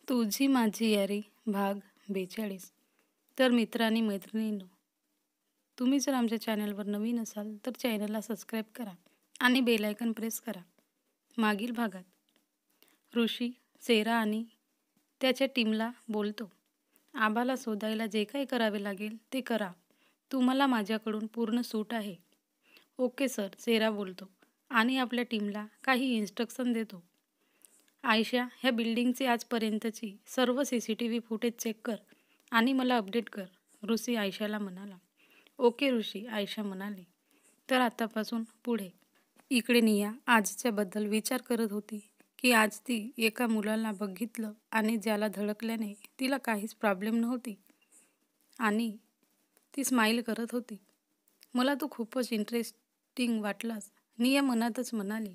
तुझी माझी यारी भाग 42. तर मित्र आणि मैत्रिणींनो, तुम्ही जर आमच्या चॅनलवर नवीन असाल तर चॅनलला सबस्क्राईब करा आणि बेल आयकन प्रेस करा. मागील भागात ऋषी सेरा आणि त्याच्या टीमला बोलतो, आबाला शोधायला जे काही करावे लागेल ते करा. तुम्हाला माझ्याकडून पूर्ण सूट आहे. ओके सर, सेरा बोलतो आणि आपल्या टीमला काही इन्स्ट्रक्शन देतो. आयशा, ह्या बिल्डिंगची आजपर्यंतची सर्व CCTV फुटेज चेक कर आणि मला अपडेट कर, ऋषी आयशाला म्हणाला. ओके ऋषी, आयशा म्हणाली. तर आतापासून पुढे. इकडे निया आजच्याबद्दल विचार करत होती की आज ती एका मुलाला बघितलं आणि ज्याला धडकल्याने तिला काहीच प्रॉब्लेम नव्हती आणि ती स्माईल करत होती. मला तू खूपच इंटरेस्टिंग वाटलास, निया मनातच म्हणाली.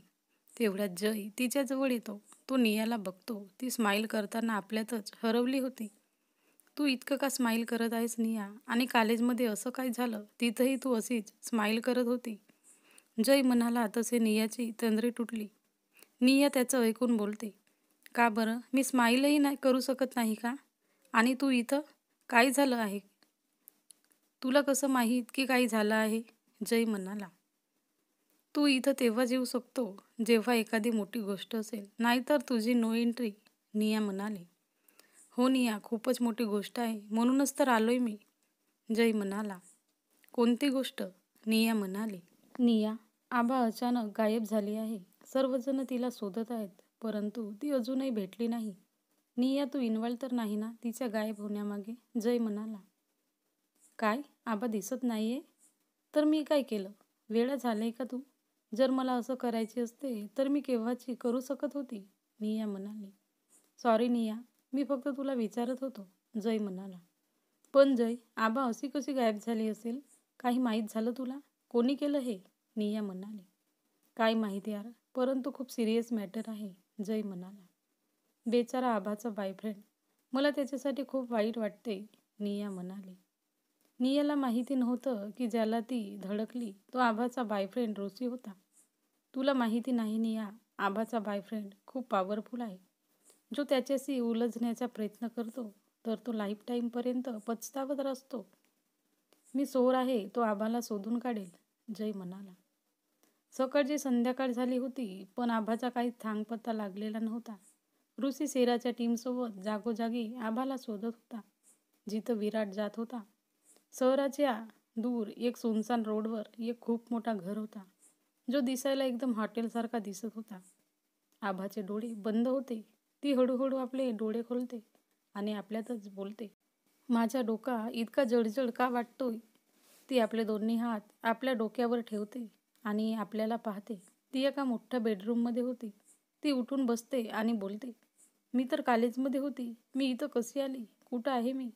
तेवढ्यात जय तिच्याजवळ येतो. तो नियाला बघतो. ती स्माईल करताना आपल्यातच हरवली होती. तू इतकं का स्माईल करत आहेस निया? आणि कॉलेजमध्ये असं काय झालं? तिथंही तू अशीच स्माईल करत होती. जय म्हणाला तसे नियाची तंद्री तुटली. निया त्याचं ऐकून बोलते, का बरं, मी स्माईलही नाही करू शकत नाही का? आणि तू इथं काय झालं आहे? तुला कसं माहीत की काही झालं आहे? जय म्हणाला. तू इथं तेव्हाच येऊ शकतो जेव्हा एखादी मोठी गोष्ट असेल, नाहीतर तुझी नो एंट्री, निया म्हणाले. हो निया, खूपच मोठी गोष्ट आहे, म्हणूनच तर आलोय मी, जय म्हणाला. कोणती गोष्ट? निया म्हणाली. निया, आभा अचानक गायब झाली आहे. सर्वजण तिला शोधत आहेत, परंतु ती अजूनही भेटली नाही. निया, तू इन्व्हॉल्व तर नाही ना तिच्या गायब होण्यामागे? जय म्हणाला. काय, आबा दिसत नाहीये? तर मी काय केलं? वेळा झालंय का तू? जर मला असं करायचे असते तर मी केव्हाची करू शकत होती, निया म्हणाली. सॉरी निया, मी फक्त तुला विचारत होतो, जय म्हणाला. पण जय, आबा अशी कशी गायब झाली असेल? काही माहीत झालं तुला? कोणी केलं हे? निया म्हणाली. काय माहीत यार, परंतु खूप सिरियस मॅटर आहे, जय म्हणाला. बेचारा आबाचा बॉयफ्रेंड, मला त्याच्यासाठी खूप वाईट वाटते, निया म्हणाली. नियाला माहिती नव्हतं की ज्याला ती धडकली तो आभाचा बॉयफ्रेंड ऋषी होता. तुला माहिती नाही निया, आभाचा बॉयफ्रेंड खूप पॉवरफुल आहे. जो त्याच्याशी उलझण्याचा प्रयत्न करतो तर तो लाईफ टाईमपर्यंत पछतावत असतो. मी चोर आहे, तो आभाला शोधून काढेल, जय म्हणाला. सकाळची संध्याकाळ झाली होती पण आभाचा काही थांगपत्ता लागलेला नव्हता. ऋषी सेराच्या टीमसोबत जागोजागी आभाला शोधत होता. जिथं विराट जात होता शहराच्या दूर एक सुनसान रोडवर एक खूप मोठा घर होता, जो दिसायला एकदम हॉटेलसारखा दिसत होता. आभाचे डोळे बंद होते. ती हळूहळू आपले डोळे खोलते आणि आपल्यातच बोलते, माझा डोका इतका जडजड का वाटतोय? ती आपले दोन्ही हात आपल्या डोक्यावर ठेवते आणि आपल्याला पाहते. ती एका मोठ्या बेडरूममध्ये होती. ती उठून बसते आणि बोलते, मी तर कॉलेजमध्ये होती, मी इथं कशी आली? कुठं आहे मी?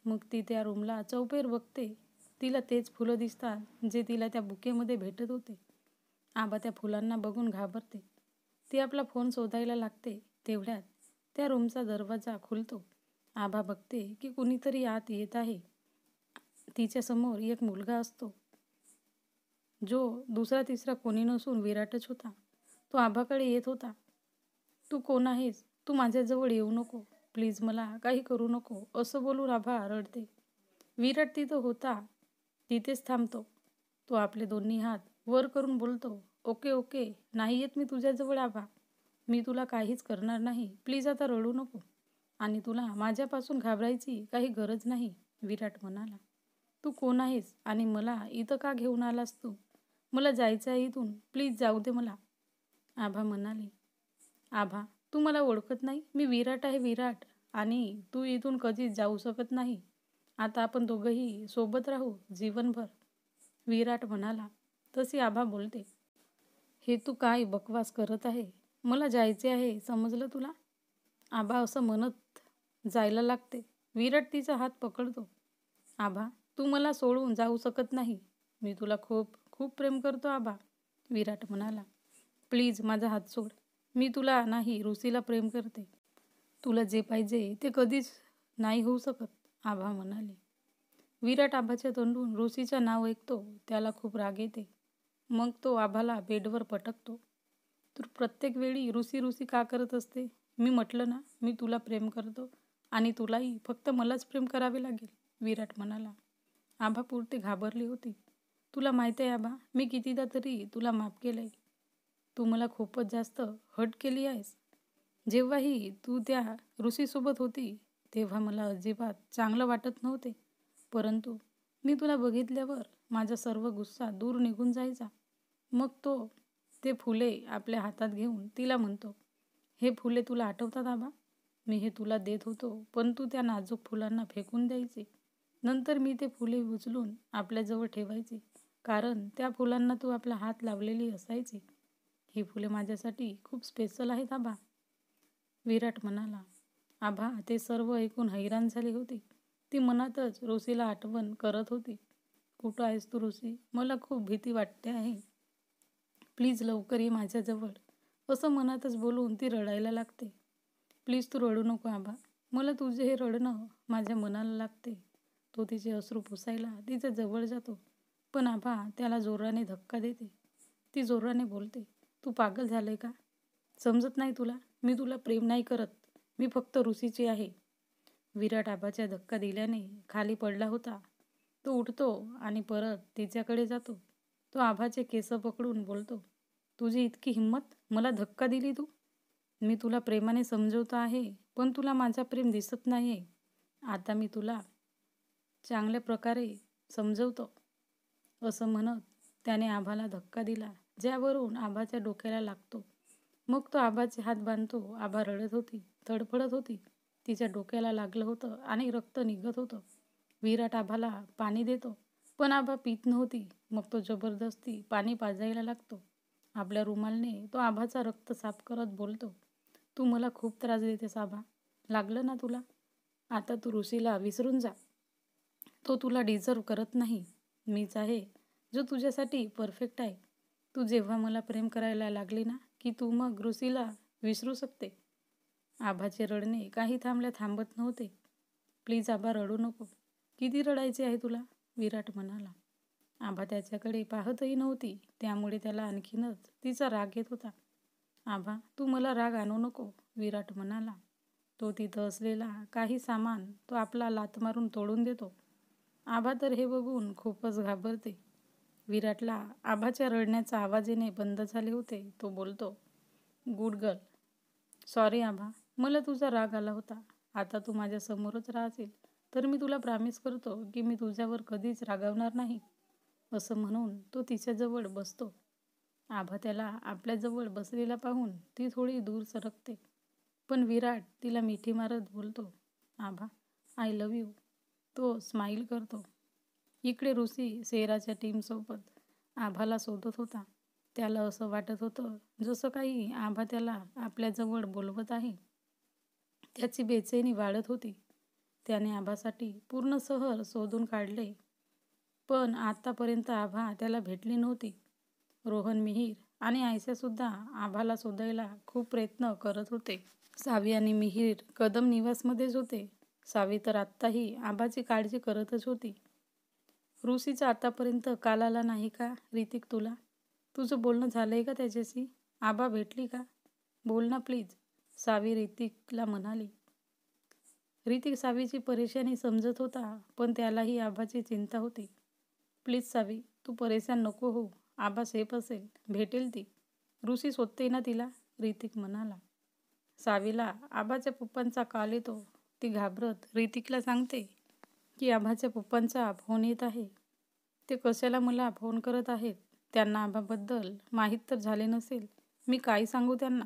मग ती त्या रूमला चौफेर बघते. तिला तेच फुलं दिसतात जे तिला त्या बुकेमध्ये भेटत होते. आबा त्या फुलांना बघून घाबरते. ती आपला फोन शोधायला लागते. तेवढ्यात त्या रूमचा दरवाजा खुलतो. आबा बघते की कुणीतरी आत येत आहे. तिच्यासमोर एक मुलगा असतो, जो दुसरा तिसरा कोणी नसून विराटच होता. तो आभाकडे येत होता. तू कोण आहेस? तू माझ्याजवळ येऊ नको, प्लीज, मला काही करू नको, असं बोलून आभा रडते. विराट तिथं होता तिथेच थांबतो. तो आपले दोन्ही हात वर करून बोलतो, ओके ओके, नाही येत मी तुझ्याजवळ आभा, मी तुला काहीच करणार नाही, प्लीज आता रडू नको. आणि तुला माझ्यापासून घाबरायची काही गरज नाही, विराट म्हणाला. तू कोण आहेस आणि मला इथं का घेऊन आलास तू? मला जायचं आहे इथून, प्लीज जाऊ दे मला, आभा म्हणाले. आभा, तू मला ओळखत नाही? मी विराट आहे, विराट, आणि तू इथून कधीच जाऊ शकत नाही. आता आपण दोघंही सोबत राहू जीवनभर, विराट म्हणाला. तशी आभा बोलते, हे तू काय बकवास करत आहे? मला जायचे आहे, समजलं तुला? आभा असं म्हणत जायला लागते. विराट तिचा हात पकडतो. आभा, तू मला सोडून जाऊ शकत नाही, मी तुला खूप खूप प्रेम करतो आभा, विराट म्हणाला. प्लीज माझा हात सोड, मी तुला नाही, ऋषीला प्रेम करते. तुला जे पाहिजे ते कधीच नाही होऊ शकत, आभा म्हणाले. विराट आभाच्या तोंडून ऋषीचं नाव ऐकतो. त्याला खूप राग येते. मग तो आभाला बेडवर पटकतो. तू प्रत्येक वेळी ऋषी ऋषी का करत असते? मी म्हटलं ना, मी तुला प्रेम करतो आणि तुलाही फक्त मलाच प्रेम करावे लागेल, विराट म्हणाला. आभा पुरते घाबरली होती. तुला माहिती आहे आभा, मी कितीदा तरी तुला माफ केलंय. तू मला खूपच जास्त हट केली आहेस. जेव्हाही तू त्या ऋषीसोबत होती तेव्हा मला अजिबात चांगलं वाटत नव्हते. परंतु मी तुला बघितल्यावर माझा सर्व गुस्सा दूर निघून जायचा. मग ते फुले आपल्या हातात घेऊन तिला म्हणतो, हे फुले तुला आठवतात आबा? मी हे तुला देत होतो, पण तू त्या नाजूक फुलांना फेकून द्यायचे. नंतर मी ते फुले उचलून आपल्याजवळ ठेवायचे, कारण त्या फुलांना तू आपला हात लावलेली असायची. ही फुले माझ्यासाठी खूप स्पेशल आहेत आबा, विराट म्हणाला. आभा ते सर्व ऐकून हैराण झाली होती. ती मनातच ऋषीला आठवण करत होती. कुठं आहेस तू ऋषी? मला खूप भीती वाटते आहे. प्लीज लवकर ये माझ्याजवळ, असं मनातच बोलून ती रडायला लागते. प्लीज तू रडू नको आभा, मला तुझे हे रडणं माझ्या मनाला लागते. तो तिचे अश्रू पुसायला तिच्या जवळ जातो, पण आभा त्याला जोराने धक्का देते. ती जोराने बोलते, तू पागल झालंय का? समजत नाही तुला? मी तुला प्रेम नाही करत, मी फक्त ऋषीची आहे. विराट आभाच्या धक्का दिल्याने खाली पडला होता. तो उठतो आणि परत तिच्याकडे जातो. तो आभाचे केस पकडून बोलतो, तुझी इतकी हिंमत, मला धक्का दिली तू? मी तुला प्रेमाने समजवतो आहे, पण तुला माझा प्रेम दिसत नाहीये. आता मी तुला चांगल्या प्रकारे समजवतो, असं म्हणत त्याने आभाला धक्का दिला, ज्यावरून आभाच्या डोक्याला लागतो. मग तो आभाचे हात बांधतो. आभा रडत होती, तडफडत होती. तिच्या डोक्याला लागलं होतं आणि रक्त निघत होतं. विराट आभाला पाणी देतो, पण आभा पीत नव्हती. मग तो जबरदस्ती पाणी पाजायला लागतो. आपल्या रुमालने तो आभाचा रक्त साफ करत बोलतो, तू मला खूप त्रास देतेस आभा, लागलं ना तुला? आता तू ऋषीला विसरून जा. तो तुला डिझर्व करत नाही. मीच आहे जो तुझ्यासाठी परफेक्ट आहे. तू जेव्हा मला प्रेम करायला लागली ना, की तू मग ऋषीला विसरू शकते. आभाचे रडणे काही थांबत नव्हते. प्लीज आभा रडू नको. किती रडायचे आहे तुला? विराट म्हणाला. आभा त्याच्याकडे पाहतही नव्हती, त्यामुळे त्याला आणखीनच तिचा राग येत होता. आभा तू मला राग आणू नको, विराट म्हणाला. तो तिथं असलेला काही सामान तो आपला लाथ मारून तोडून देतो. आभा तर हे बघून खूपच घाबरते. विराटला आभाच्या रडण्याचा आवाज येणे बंद झाले होते. तो बोलतो, गुड गर्ल. सॉरी आभा, मला तुझा राग आला होता. आता तू माझ्या समोरच राहशील तर मी तुला प्रॉमिस करतो की मी तुझ्यावर कधीच रागावणार नाही, असं म्हणून तो तिच्याजवळ बसतो. आभा त्याला आपल्याजवळ बसलेला पाहून ती थोडी दूर सरकते, पण विराट तिला मिठी मारत बोलतो, आभा आय लव्ह यू. तो स्माईल करतो. इकडे ऋषी शेराच्या टीमसोबत आभाला शोधत होता. त्याला असं वाटत होतं जसं काही आभा त्याला आपल्याजवळ बोलवत आहे. त्याची बेचैनी वाढत होती. त्याने आभासाठी पूर्ण शहर शोधून काढले, पण आतापर्यंत आभा त्याला भेटली नव्हती. रोहन, मिहीर आणि आयशासुद्धा आभाला शोधायला खूप प्रयत्न करत होते. सावी आणि मिहीर कदम निवासमध्येच होते. सावी तर आत्ताही आभाची काळजी करतच होती. ऋषीचा आतापर्यंत काल आला नाही का ऋतिक तुला? तुझं बोलणं झालंय का त्याच्याशी? आभा भेटली का? बोल ना प्लीज, सावी ऋतिकला म्हणाली. ऋतिक सावीची परेशानी समजत होता, पण त्यालाही आभाची चिंता होती. प्लीज सावी, तू परेशान नको हो. आभा सेफ असेल, भेटेल ती. ऋषी शोधते ना तिला, ऋतिक म्हणाला. सावीला आभाच्या पप्पांचा कॉल येतो. ती घाबरत ऋतिकला सांगते की आभाच्या पप्पांचा फोन येत आहे. ते कशाला मला फोन करत आहेत? त्यांना आभाबद्दल माहीत तर झाले नसेल. मी काय सांगू त्यांना?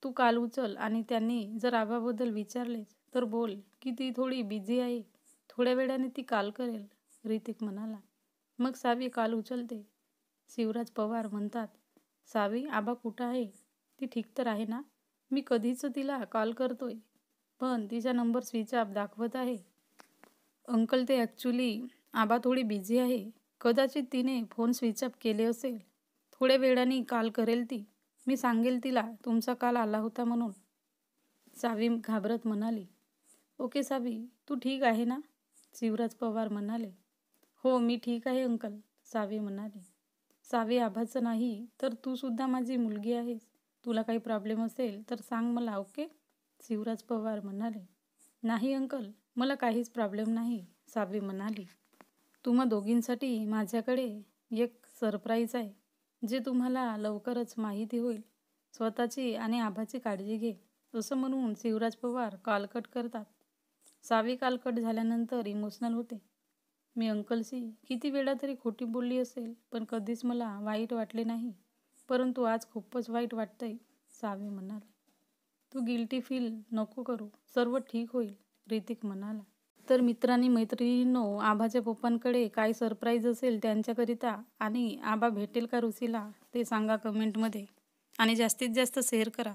तू कॉल उचल आणि त्यांनी जर आभाबद्दल विचारलेच तर बोल की ती थोडी बिझी आहे, थोड्या वेळाने ती कॉल करेल, ऋतिक म्हणाला. मग सावी कॉल उचलते. शिवराज पवार म्हणतात, सावी आभा कुठं आहे? ती ठीक तर आहे ना? मी कधीच तिला कॉल करतोय, पण तिचा नंबर स्विच ऑफ दाखवत आहे. अंकल ते ॲक्च्युली आभा थोडी बिझी आहे. कदाचित तिने फोन स्विच ऑफ केले असेल. थोड्या वेळाने कॉल करेल ती. मी सांगेल तिला तुमचा कॉल आला होता म्हणून, सावी घाबरत म्हणाली. ओके सावी, तू ठीक आहे ना? शिवराज पवार म्हणाले. हो मी ठीक आहे अंकल, सावी म्हणाली. सावी आभाचं नाही तर तू सुद्धा माझी मुलगी आहेस. तुला काही प्रॉब्लेम असेल तर सांग मला, ओके? शिवराज पवार म्हणाले. नाही अंकल, मला काहीच प्रॉब्लेम नाही, सावी म्हणाली. तुम्हा दोघींसाठी माझ्याकडे एक सरप्राईज आहे, जे तुम्हाला लवकरच माहिती होईल. स्वतःची आणि आबाची काळजी घे, असं म्हणून शिवराज पवार कॉल कट करतात. सावी कॉल कट झाल्यानंतर इमोशनल होते. मी अंकलशी किती वेळा तरी खोटी बोलली असेल, पण कधीच मला वाईट वाटले नाही. परंतु आज खूपच वाईट वाटतंय, सावी म्हणाली. तू गिल्टी फील नको करू, सर्व ठीक होईल, ऋतिक म्हणाला. तर मित्रांनी मैत्रिणींनो, आबाच्या पप्पांकडे काय सरप्राईज असेल त्यांच्याकरिता आणि आबा भेटेल का रुसीला ते सांगा कमेंटमध्ये आणि जास्तीत जास्त शेअर करा.